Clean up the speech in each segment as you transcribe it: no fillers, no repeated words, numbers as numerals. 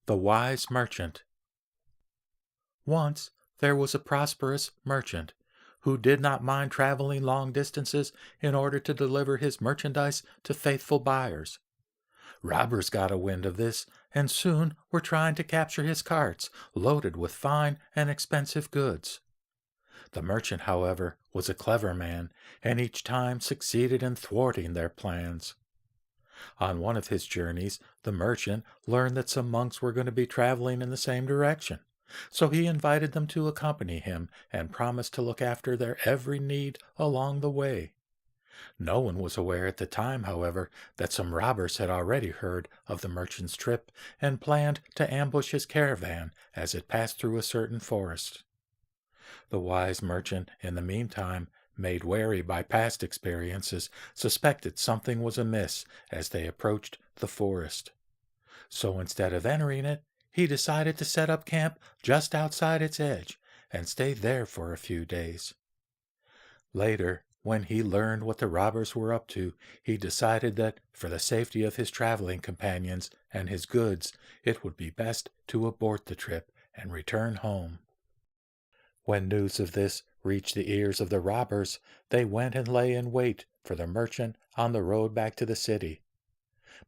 The Wise Merchant. Once there was a prosperous merchant who did not mind traveling long distances in order to deliver his merchandise to faithful buyers. Robbers got a wind of this and soon were trying to capture his carts loaded with fine and expensive goods. The merchant, however, was a clever man and each time succeeded in thwarting their plans. On one of his journeys, the merchant learned that some monks were going to be traveling in the same direction. So he invited them to accompany him and promised to look after their every need along the way. No one was aware at the time, however, that some robbers had already heard of the merchant's trip and planned to ambush his caravan as it passed through a certain forest. The wise merchant, in the meantime, made wary by past experiences, suspected something was amiss as they approached the forest. So instead of entering it, he decided to set up camp just outside its edge and stay there for a few days. Later, when he learned what the robbers were up to, he decided that, for the safety of his traveling companions and his goods, it would be best to abort the trip and return home. When news of this reached the ears of the robbers, they went and lay in wait for the merchant on the road back to the city.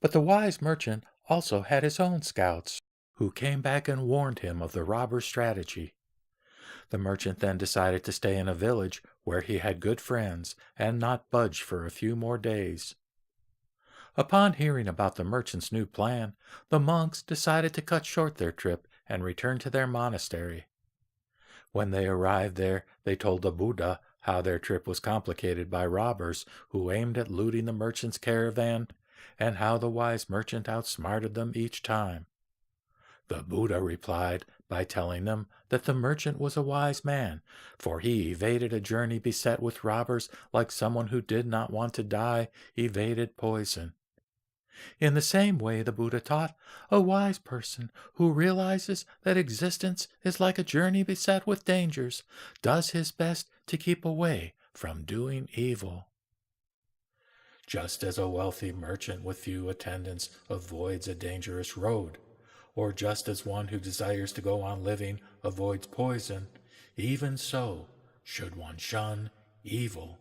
But the wise merchant also had his own scouts, who came back and warned him of the robbers' strategy. The merchant then decided to stay in a village where he had good friends and not budge for a few more days. Upon hearing about the merchant's new plan, the monks decided to cut short their trip and return to their monastery. When they arrived there, they told the Buddha how their trip was complicated by robbers who aimed at looting the merchant's caravan, and how the wise merchant outsmarted them each time. The Buddha replied by telling them that the merchant was a wise man, for he evaded a journey beset with robbers like someone who did not want to die evaded poison. In the same way, the Buddha taught, a wise person who realizes that existence is like a journey beset with dangers does his best to keep away from doing evil. Just as a wealthy merchant with few attendants avoids a dangerous road, or just as one who desires to go on living avoids poison, even so should one shun evil.